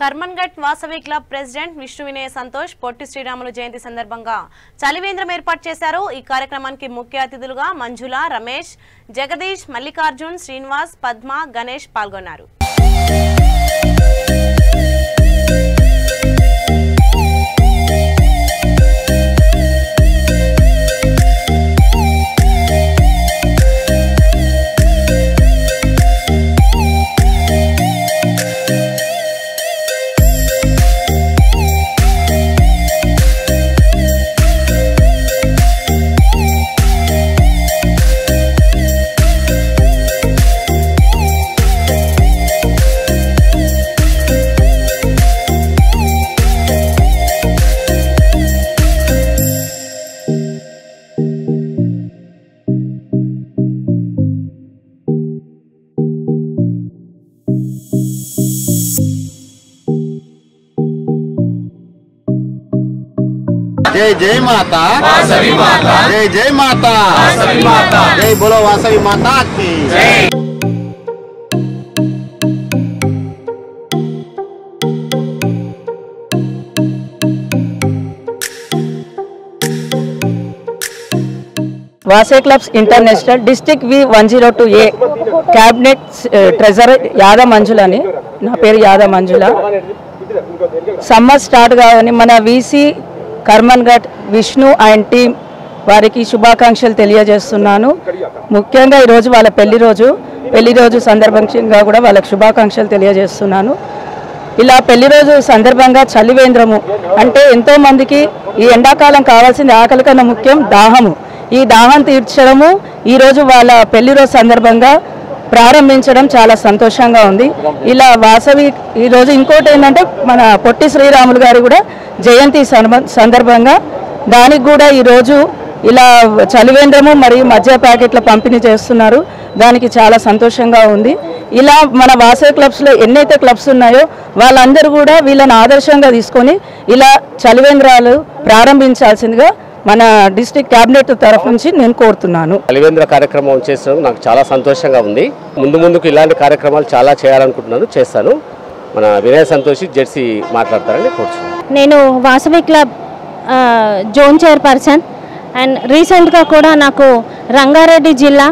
Karmanghat Vasavi club president Vishnu వినయ సంతోష్ పొట్టి శ్రీరాములు జయంతి సందర్భంగా చలివేంద్రం ఏర్పాటు చేశారు। ఈ కార్యక్రమానికి ముఖ్య అతిథులుగా మంజుల, రమేష్, జగదీష్, మల్లికార్జున్, శ్రీనివాస్, పద్మ, గణేష్ పాల్గొన్నారు। जय जय माता वासवी माता, जय जय माता वासवी माता, जय बोलो वासवी माता की जय। Vasavi clubs international district V102A cabinet treasurer Yadav Manjula ना पेरु यादव मंजुला సమ్మర్ స్టార్ట్ కావని మన VC Karmanghat Vishnu and team వారికి శుభాకాంక్షలు తెలియజేస్తున్నాను। ముఖ్యంగా ఈ రోజు వాళ్ళ పెళ్లి రోజు సందర్భంగా కూడా వాళ్ళకి శుభాకాంక్షలు తెలియజేస్తున్నాను। ఇలా పెళ్లి రోజు సందర్భంగా చలివేంద్రము అంటే ఎంతో మందికి ఈ ఎండాకాలం కావాల్సింది ఆకలి కన్నా ముఖ్యం దాహము। ఈ దాహం తీర్చడము ఈ రోజు వాళ్ళ పెళ్లి రోజు సందర్భంగా ప్రారంభించడం చాలా సంతోషంగా ఉంది। ఇలా వాసవి ఈ రోజు ఇంకోటి ఏంటంటే మన పొట్టి శ్రీరాములు గారి కూడా జయంతి సందర్భంగా దానికి కూడా ఈ రోజు ఇలా చలివేంద్రము మరియు మధ్య ప్యాకెట్ల పంపిణీ చేస్తున్నారు। దానికి చాలా సంతోషంగా ఉంది। ఇలా మన వాసవి క్లబ్స్లో ఎన్నైతే క్లబ్స్ ఉన్నాయో వాళ్ళందరూ కూడా వీళ్ళని ఆదర్శంగా తీసుకొని ఇలా చలివేంద్రాలు ప్రారంభించాల్సిందిగా మన డిస్ట్రిక్ట్ క్యాబినెట్ తరఫు నుంచి నేను కోరుతున్నాను। చలివేంద్ర కార్యక్రమం చేస్తాను, నాకు చాలా సంతోషంగా ఉంది। ముందుకు ఇలాంటి కార్యక్రమాలు చాలా చేయాలనుకుంటున్నాను, చేస్తాను। మన వినయ సంతోషి జెర్సీ మాట్లాడతారని కోరుతున్నాను। నేను Vasavi club zone chairperson and రీసెంట్గా కూడా నాకు రంగారెడ్డి జిల్లా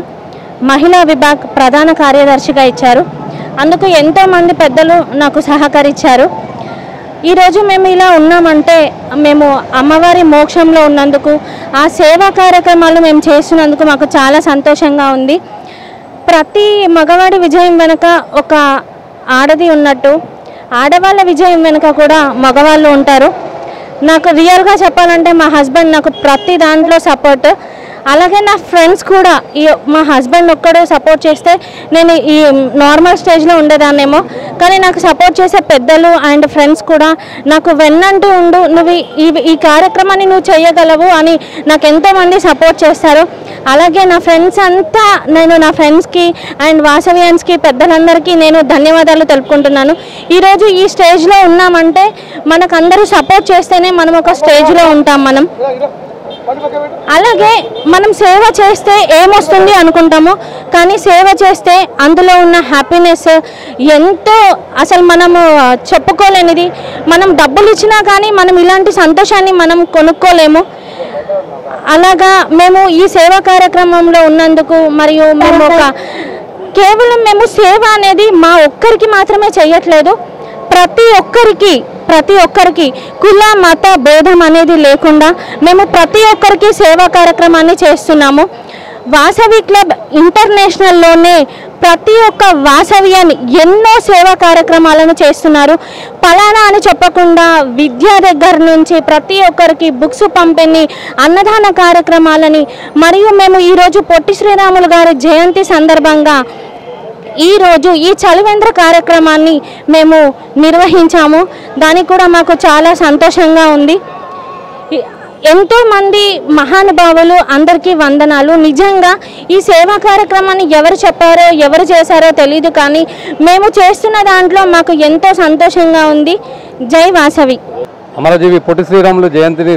మహిళా విభాగ్ ప్రధాన కార్యదర్శిగా ఇచ్చారు। అందుకు ఎంతోమంది పెద్దలు నాకు సహకరించారు। ఈరోజు మేము ఇలా ఉన్నామంటే మేము అమ్మవారి మోక్షంలో ఉన్నందుకు ఆ సేవా కార్యక్రమాలు మేము చేస్తున్నందుకు మాకు చాలా సంతోషంగా ఉంది। ప్రతి మగవాడి విజయం వెనుక ఒక ఆడది ఉన్నట్టు ఆడవాళ్ళ విజయం వెనుక కూడా మగవాళ్ళు ఉంటారు। నాకు రియల్గా చెప్పాలంటే మా హస్బెండ్ నాకు ప్రతి దాంట్లో సపోర్ట్, అలాగే నా ఫ్రెండ్స్ కూడా మా హస్బెండ్ ఒక్కడు సపోర్ట్ చేస్తే నేను ఈ నార్మల్ స్టేజ్లో ఉండేదాన్నేమో, కానీ నాకు సపోర్ట్ చేసే పెద్దలు అండ్ ఫ్రెండ్స్ కూడా నాకు వెన్నంటూ ఉండు, నువ్వు ఈ కార్యక్రమాన్ని నువ్వు చేయగలవు అని నాకు ఎంతోమంది సపోర్ట్ చేస్తారు। అలాగే నా ఫ్రెండ్స్ అంతా నేను నా ఫ్రెండ్స్కి అండ్ వాసవియన్స్కి పెద్దలందరికీ నేను ధన్యవాదాలు తెలుపుకుంటున్నాను। ఈరోజు ఈ స్టేజ్లో ఉన్నామంటే మనకు అందరూ సపోర్ట్ చేస్తేనే మనం ఒక స్టేజ్లో ఉంటాం మనం। అలాగే మనం సేవ చేస్తే ఏమొస్తుంది అనుకుంటాము, కానీ సేవ చేస్తే అందులో ఉన్న హ్యాపీనెస్ ఎంతో అసలు మనము చెప్పుకోలేనిది। మనం డబ్బులు ఇచ్చినా కానీ మనం ఇలాంటి సంతోషాన్ని మనం కొనుక్కోలేము। అలాగా మేము ఈ సేవా కార్యక్రమంలో ఉన్నందుకు మరియు మేము కేవలం మేము సేవ అనేది మా ఒక్కరికి మాత్రమే చేయట్లేదు, ప్రతి ఒక్కరికి కుల మత భేదం అనేది లేకుండా మేము ప్రతి ఒక్కరికి సేవా కార్యక్రమాన్ని చేస్తున్నాము। వాసవి క్లబ్ ఇంటర్నేషనల్లోనే ప్రతి ఒక్క వాసవియన్ ఎన్నో సేవా కార్యక్రమాలను చేస్తున్నారు। పలానా అని చెప్పకుండా విద్య దగ్గర నుంచి ప్రతి ఒక్కరికి బుక్స్ పంపిణీ, అన్నదాన కార్యక్రమాలని, మరియు మేము ఈరోజు పొట్టి శ్రీరాములు గారి జయంతి సందర్భంగా ఈరోజు ఈ చలివేంద్ర కార్యక్రమాన్ని మేము నిర్వహించాము। దానికి కూడా మాకు చాలా సంతోషంగా ఉంది। ఎంతోమంది మహానుభావులు అందరికీ వందనాలు। నిజంగా ఈ సేవా కార్యక్రమాన్ని ఎవరు చెప్పారో ఎవరు చేశారో తెలియదు, కానీ మేము చేస్తున్న దాంట్లో మాకు ఎంతో సంతోషంగా ఉంది। జై వాసవి। అమరజీవి పొట్టి శ్రీరాములు జయంతిని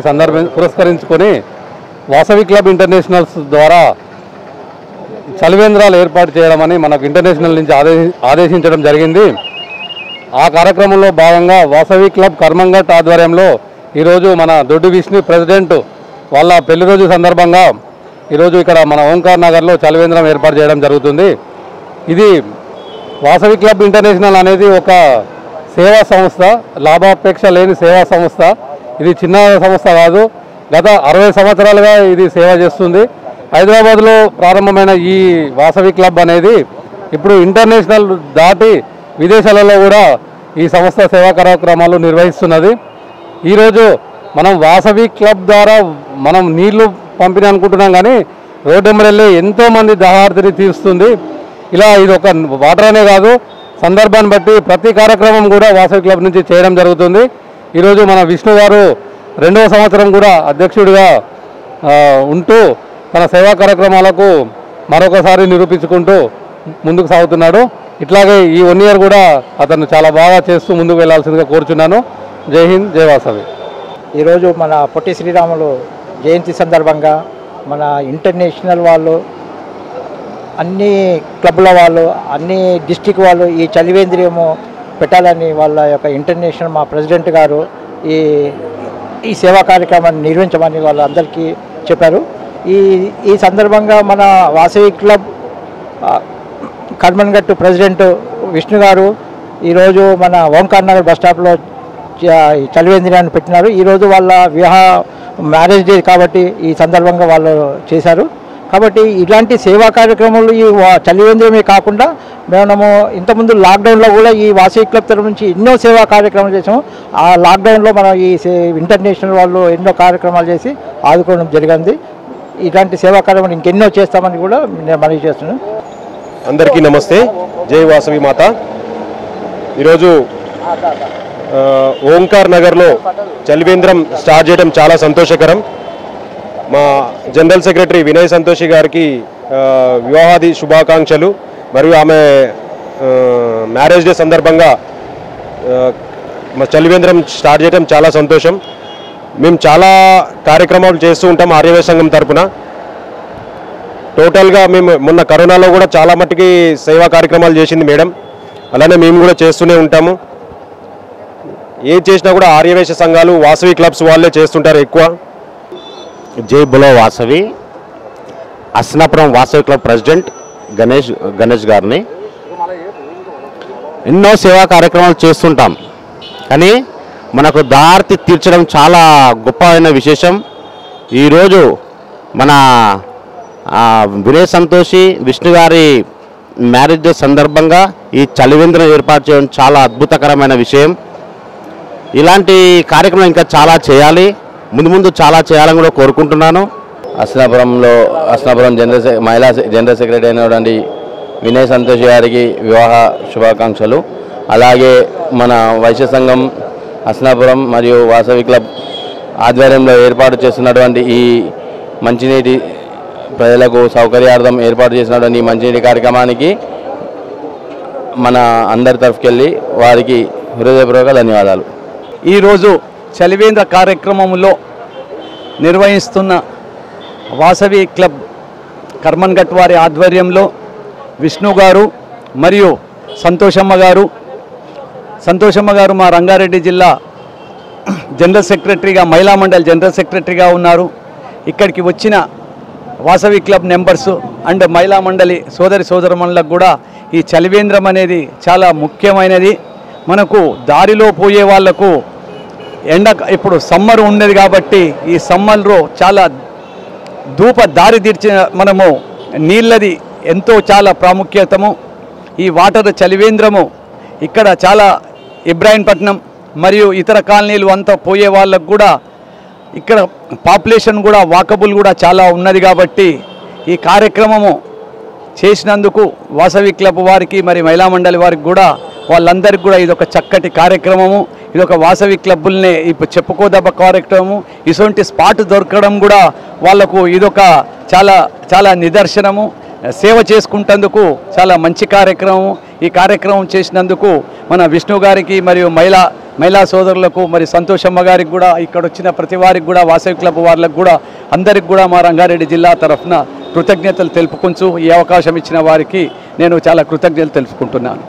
పురస్కరించుకొని వాసవి క్లబ్ ఇంటర్నేషనల్స్ ద్వారా చలివేంద్రాలు ఏర్పాటు చేయడమని మనకు ఇంటర్నేషనల్ నుంచి ఆదేశించడం జరిగింది। ఆ కార్యక్రమంలో భాగంగా వాసవి క్లబ్ కర్మంఘట్ ఆధ్వర్యంలో ఈరోజు మన దొడ్డి విష్ణు ప్రెసిడెంట్ వాళ్ళ పెళ్లి రోజు సందర్భంగా ఈరోజు ఇక్కడ మన ఓంకార్ నగర్లో చలివేంద్రం ఏర్పాటు చేయడం జరుగుతుంది. ఇది వాసవి క్లబ్ ఇంటర్నేషనల్ అనేది ఒక సేవా సంస్థ, లాభాపేక్ష లేని సేవా సంస్థ. ఇది చిన్న సంస్థ కాదు, గత 60 సంవత్సరాలుగా ఇది సేవ చేస్తుంది. హైదరాబాద్లో ప్రారంభమైన ఈ వాసవి క్లబ్ అనేది ఇప్పుడు ఇంటర్నేషనల్ దాటి విదేశాలలో కూడా ఈ సంస్థ సేవా కార్యక్రమాలు నిర్వహిస్తున్నది. ఈరోజు మనం వాసవి క్లబ్ ద్వారా మనం నీళ్లు పంపిణీ అనుకుంటున్నాం, కానీ రోడ్డు వెంబడి ఎంతోమంది దాహార్తిని తీరుస్తుంది. ఇలా ఇది ఒక వాటర్ అనే కాదు, సందర్భాన్ని బట్టి ప్రతి కార్యక్రమం కూడా వాసవి క్లబ్ నుంచి చేయడం జరుగుతుంది. ఈరోజు మన విష్ణు గారు 2వ సంవత్సరం కూడా అధ్యక్షుడిగా ఉంటూ తన సేవా కార్యక్రమాలకు మరొకసారి నిరూపించుకుంటూ ముందుకు సాగుతున్నాడు. ఇట్లాగే ఈ 1 ఇయర్ కూడా అతను చాలా బాగా చేస్తూ ముందుకు వెళ్లాల్సిందిగా కోరుచున్నాను. జై హింద్, జై వాసవి. ఈరోజు మన పొట్టి శ్రీరాములు జయంతి సందర్భంగా మన ఇంటర్నేషనల్ వాళ్ళు, అన్ని క్లబ్ల వాళ్ళు, అన్ని డిస్టిక్ వాళ్ళు ఈ చలివేంద్రియము పెట్టాలని వాళ్ళ యొక్క ఇంటర్నేషనల్ మా ప్రెసిడెంట్ గారు ఈ సేవా కార్యక్రమాన్ని నిర్వహించమని వాళ్ళందరికీ చెప్పారు. ఈ సందర్భంగా మన వాసవి క్లబ్ కర్మన్ఘట్ ప్రెసిడెంట్ విష్ణు గారు ఈరోజు మన ఓంకార్ నగర్ బస్ స్టాప్లో చలివేంద్రియాన్ని పెట్టినారు. ఈరోజు వాళ్ళ మ్యారేజ్ డే కాబట్టి ఈ సందర్భంగా వాళ్ళు చేశారు. కాబట్టి ఇలాంటి సేవా కార్యక్రమాలు ఈ చలివేంద్రియమే కాకుండా మనము ఇంతకుముందు లాక్డౌన్లో కూడా ఈ వాసవి క్లబ్ తరఫు నుంచి ఎన్నో సేవా కార్యక్రమాలు చేసాము. ఆ లాక్డౌన్లో మనం ఈ ఇంటర్నేషనల్ వాళ్ళు ఎన్నో కార్యక్రమాలు చేసి ఆదుకోవడం జరిగింది. ఇలాంటి సేవా కార్యక్రమాలు ఇంకెన్నో చేస్తామని కూడా నేను మనవి చేస్తున్నాను. అందరికీ నమస్తే, జై వాసవి మాత. ఈరోజు ఓంకార్ నగర్లో చలివేంద్రం స్టార్ట్ చేయడం చాలా సంతోషకరం. మా జనరల్ సెక్రటరీ వినయ్ సంతోషి గారికి వివాహాది శుభాకాంక్షలు. మరియు ఆమె మ్యారేజ్ డే సందర్భంగా మా చలివేంద్రం స్టార్ట్ చేయడం చాలా సంతోషం. మేము చాలా కార్యక్రమాలు చేస్తూ ఉంటాం ఆర్యవైశ్య సంఘం తరఫున. టోటల్గా మేము మొన్న కరోనాలో కూడా చాలా మట్టుకి సేవా కార్యక్రమాలు చేసింది మేడం. అలానే మేము కూడా చేస్తూనే ఉంటాము. ఏం చేసినా కూడా ఆర్యవైశ్య సంఘాలు, వాసవి క్లబ్స్ వాళ్ళే చేస్తుంటారు ఎక్కువ. జై బులో వాసవి. అస్నాపురం వాసవి క్లబ్ ప్రెసిడెంట్ గణేష్ గారిని. ఎన్నో సేవా కార్యక్రమాలు చేస్తుంటాం, కానీ మనకు దార్తి తీర్చడం చాలా గొప్పమైన విశేషం. ఈరోజు మన వినయ్ సంతోషి విష్ణు గారి మ్యారేజ్ డే సందర్భంగా ఈ చలివేంద్రం ఏర్పాటు చేయడం చాలా అద్భుతకరమైన విషయం. ఇలాంటి కార్యక్రమం ఇంకా చాలా చేయాలి, ముందు చాలా చేయాలని కూడా కోరుకుంటున్నాను. అస్నాపురం మహిళా జనరల్ సెక్రటరీ అయినటువంటి వినయ్ సంతోష్ గారికి వివాహ శుభాకాంక్షలు. అలాగే మన వైశ్య సంఘం అస్నాపురం మరియు వాసవి క్లబ్ ఆధ్వర్యంలో ఏర్పాటు చేస్తున్నటువంటి ఈ మంచినీటి ప్రజలకు సౌకర్యార్థం ఏర్పాటు చేసినటువంటి ఈ మంచినీటి కార్యక్రమానికి మన అందరి తరఫుకెళ్ళి వారికి హృదయపూర్వక ధన్యవాదాలు. ఈరోజు చలివేంద్ర కార్యక్రమంలో నిర్వహిస్తున్న వాసవి క్లబ్ కర్మన్ఘట్ వారి ఆధ్వర్యంలో విష్ణు గారు మరియు సంతోషమ్మ గారు మా రంగారెడ్డి జిల్లా జనరల్ సెక్రటరీగా, మహిళా మండలి జనరల్ సెక్రటరీగా ఉన్నారు. ఇక్కడికి వచ్చిన వాసవి క్లబ్ మెంబర్స్ అండ్ మహిళా మండలి సోదరమణులకు కూడా ఈ చలివేంద్రం అనేది చాలా ముఖ్యమైనది. మనకు దారిలో పోయే వాళ్లకు ఇప్పుడు సమ్మర్ ఉన్నది కాబట్టి ఈ సమ్మర్లో చాలా దారి తీర్చిన మనము నీళ్ళది ఎంతో చాలా ప్రాముఖ్యతము. ఈ వాటర్ చలివేంద్రము ఇక్కడ చాలా ఇబ్రాహీంపట్నం మరియు ఇతర కాలనీలు అంతా పోయే వాళ్ళకు కూడా ఇక్కడ పాపులేషన్ కూడా వాకబుల్ కూడా చాలా ఉన్నది కాబట్టి ఈ కార్యక్రమము చేసినందుకు వాసవి క్లబ్ వారికి మరి మహిళా మండలి వారికి కూడా వాళ్ళందరికీ కూడా ఇదొక చక్కటి కార్యక్రమము. ఇదొక వాసవి క్లబ్బుల్నే ఇప్పుడు చెప్పుకోదగ్గ కార్యక్రమము. ఇటువంటి స్పాట్ దొరకడం కూడా వాళ్లకు ఇదొక చాలా నిదర్శనము. సేవ చేసుకుంటందుకు చాలా మంచి కార్యక్రమం. ఈ కార్యక్రమం చేసినందుకు మన విష్ణు గారికి మరియు మహిళా సోదరులకు మరి సంతోషమ్మ గారికి కూడా ఇక్కడ వచ్చిన ప్రతి వారికి కూడా వాసవి క్లబ్ వాళ్ళకు కూడా అందరికి కూడా మా రంగారెడ్డి జిల్లా తరఫున కృతజ్ఞతలు తెలుపుకుంటూ ఈ అవకాశం ఇచ్చిన వారికి నేను చాలా కృతజ్ఞతలు తెలుపుకుంటున్నాను.